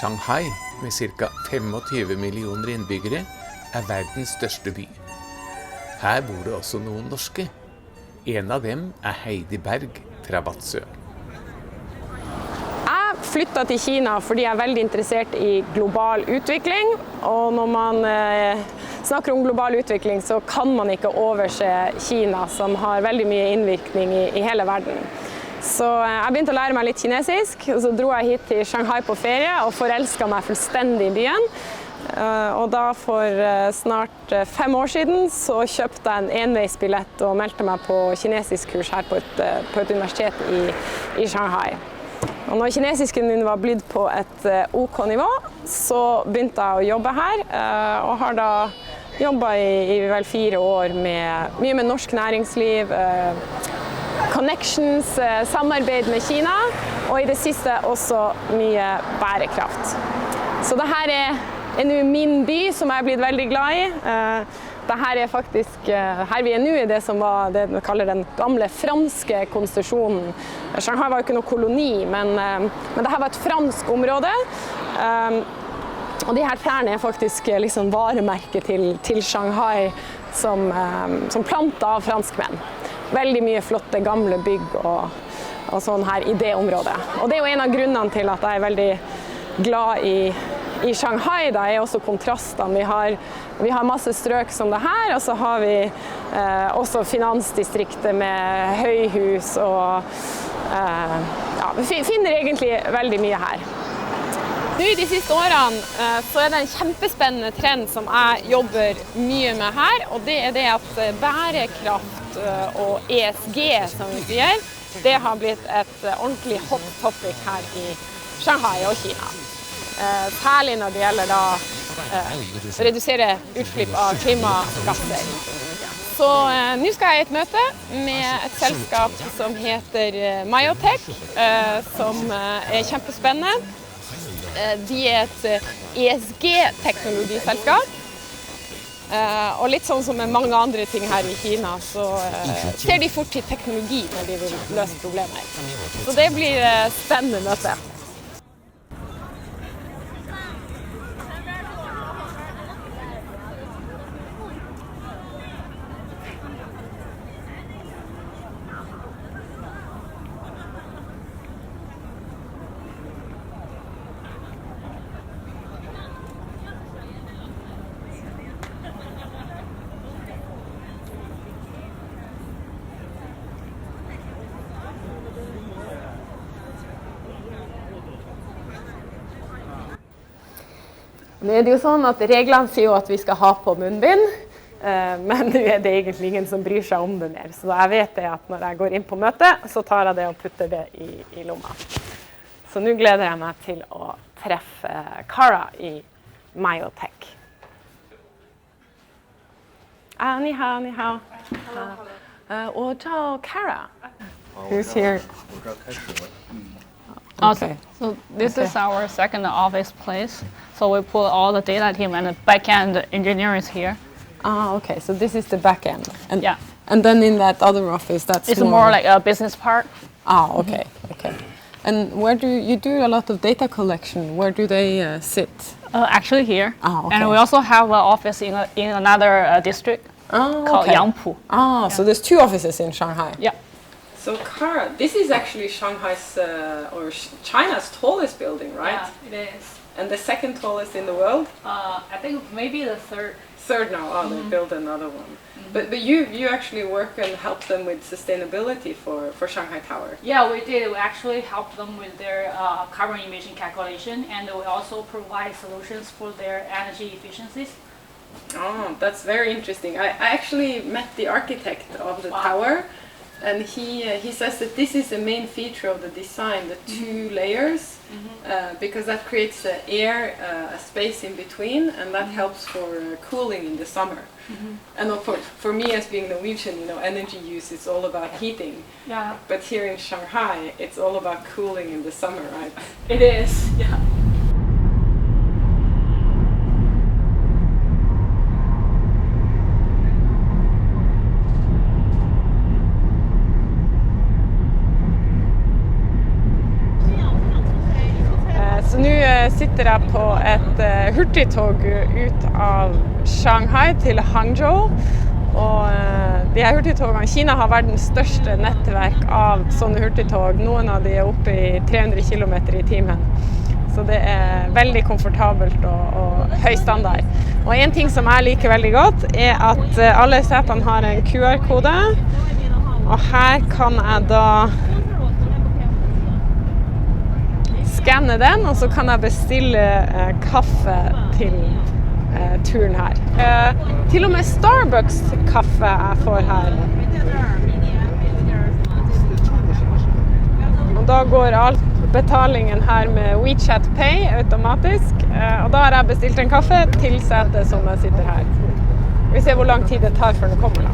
Shanghai, med ca. 25 millioner innbyggere, er verdens største by. Her bor det også noen norske. En av dem er Heidi Berg fra Vadsø. Jeg flyttet til Kina fordi jeg er veldig interessert i global utvikling. Og når man snakker om global utvikling, så kan man ikke overse Kina, som har veldig mye innvirkning i hele verden. Så jeg begynte å lære meg litt kinesisk, og så dro jeg hit til Shanghai på ferie og forelsket meg fullstendig i byen. Og da for snart 5 år siden så kjøpte jeg en enveisbillett og meldte meg på kinesisk kurs her på et universitet i Shanghai. Og når kinesisken min var blitt på et OK nivå, så begynte jeg å jobbe her, og har da jobbet i vel 4 år mye med norsk næringsliv, connections, samarbeid med Kina, og i det siste også mye bærekraft. Så dette er nå min by, som jeg er blitt veldig glad i. Dette er faktisk, her vi er nå i det som var det vi kaller den gamle franske konstitusjonen. Shanghai var jo ikke noe koloni, men dette var et fransk område. Og de her trærne er faktisk liksom varemerket til Shanghai som plantet av franskmenn. Veldig mye flotte gamle bygg og sånn her i det området. Og det er jo en av grunnene til at jeg er veldig glad i Shanghai. Da er også kontrastene. Vi har masse strøk som det her, og så har vi også finansdistriktet med høyhus og ja, vi finner egentlig veldig mye her. Nå i de siste årene så er det en kjempespennende trend som jeg jobber mye med her, og det er det at bærekraft og ESG, som vi sier, det har blitt et ordentlig hot topic her i Shanghai og Kina. Særlig når det gjelder da å redusere utslipp av klimagasser. Så nå skal jeg i et møte med et selskap som heter Myotech, som er kjempespennende. De er et ESG-teknologiselskap, og litt sånn som med mange andre ting her i Kina, så ser de fort til teknologi når de vil løse problemer. Så det blir spennende møte. Nå er det jo sånn at reglene sier jo at vi skal ha på munnbind, men nå er det egentlig ingen som bryr seg om det mer. Så jeg vet det at når jeg går inn på møtet, så tar jeg det og putter det i lomma. Så nå gleder jeg meg til å treffe Cara i Myotech. Ni hao, ni hao. 我叫 Cara. Who's here? Okay. So this is our second office place. So we put all the data team and the back-end engineers here. Okay. So this is the back end. And, yeah. And then in that other office, it's more like a business part. Okay. Okay. And where do you do a lot of data collection? Where do they sit? Actually here. Okay. And we also have an office in another district called Yangpu. So there's 2 offices in Shanghai. Yeah. So Cara, this is actually Shanghai's or China's tallest building, right? Yeah, it is. And the second tallest in the world? I think maybe the third. Third now. They built another one. But you actually work and help them with sustainability for Shanghai Tower. Yeah, we did. We actually helped them with their carbon emission calculation, and we also provide solutions for their energy efficiencies. Oh, that's very interesting. I actually met the architect of the tower. And he says that this is the main feature of the design, the 2 layers, because that creates air, a space in between, and that helps for cooling in the summer. And for me as being Norwegian, energy use is all about heating. Yeah. But here in Shanghai, it's all about cooling in the summer, right? It is, yeah. sitter jeg på et hurtigtog ut av Shanghai til Hangzhou. Og de her hurtigtogene, Kina har verdens største nettverk av sånne hurtigtog. Noen av de oppe i 300 km i timen. Så det veldig komfortabelt og høy standard. Og en ting som jeg liker veldig godt at alle setene har en QR-kode. Og her kan jeg da skanne den, og så kan jeg bestille kaffe til turen her. Til og med Starbucks-kaffe jeg får her. Og da går alt betalingen her med WeChat Pay automatisk. Og da har jeg bestilt en kaffe til setet som jeg sitter her. Vi ser hvor lang tid det tar før den kommer da.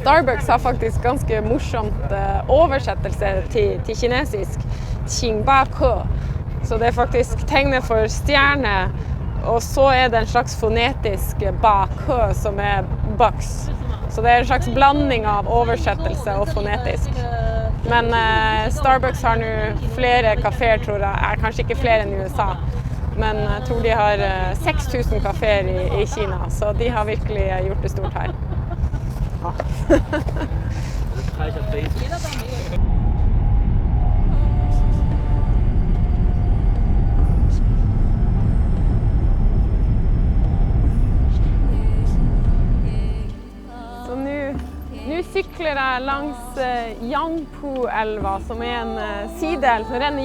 Starbucks har faktisk ganske morsomt oversettelse til kinesisk Qingba Ke. Så det faktisk tegnet for stjerne, og så det en slags fonetisk Ba Ke som boks. Så det en slags blanding av oversettelse og fonetisk. Men Starbucks har nå flere kaféer, tror jeg. Kanskje ikke flere enn i USA. Men jeg tror de har 6000 kaféer i Kina, så de har virkelig gjort det stort her. Så nå sykler jeg langs Yangpu-elva, som en sideelv som renner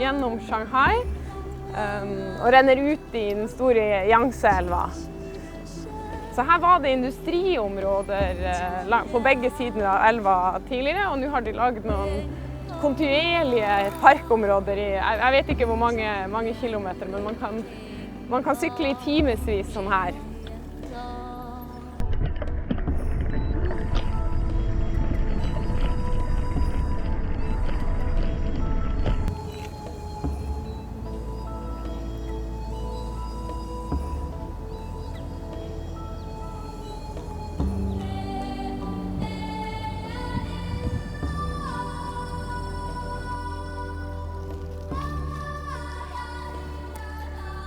gjennom Shanghai og renner ut i den store Yangtze-elva. Så her var det industriområder på begge sider av elva tidligere, og nå har de laget noen kontinuerlige parkområder jeg vet ikke hvor mange kilometer, men man kan sykle i timesvis sånn her.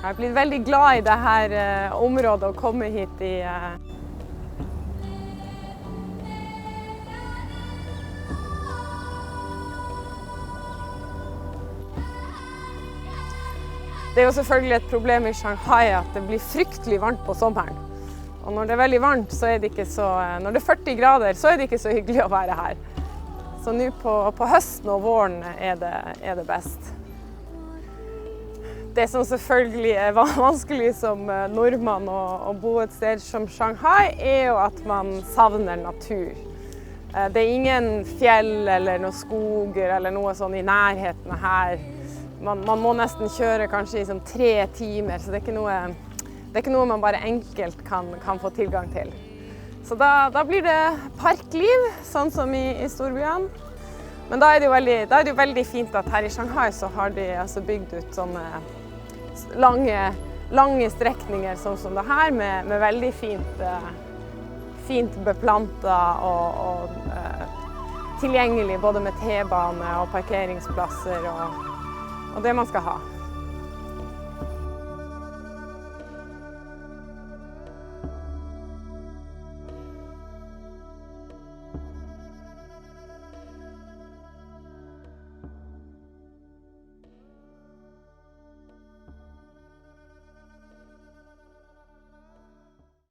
Jeg har blitt veldig glad i dette området og komme hit i Det jo selvfølgelig et problem i Shanghai at det blir fryktelig varmt på sommeren. Og når det veldig varmt, så det ikke så når det 40 grader, så det ikke så hyggelig å være her. Så nå på høsten og våren det best. Det som selvfølgelig vanskelig som nordmann å bo et sted som Shanghai, jo at man savner natur. Det ingen fjell eller noen skoger eller noe sånn i nærheten her. Man må nesten kjøre kanskje i 3 timer, så det ikke noe man bare enkelt kan få tilgang til. Så da blir det parkliv, sånn som i storbyene. Men da det jo veldig fint at her i Shanghai så har de bygd ut sånne lange strekninger sånn som det her, med veldig fint beplantet og tilgjengelig både med T-bane og parkeringsplasser og det man skal ha.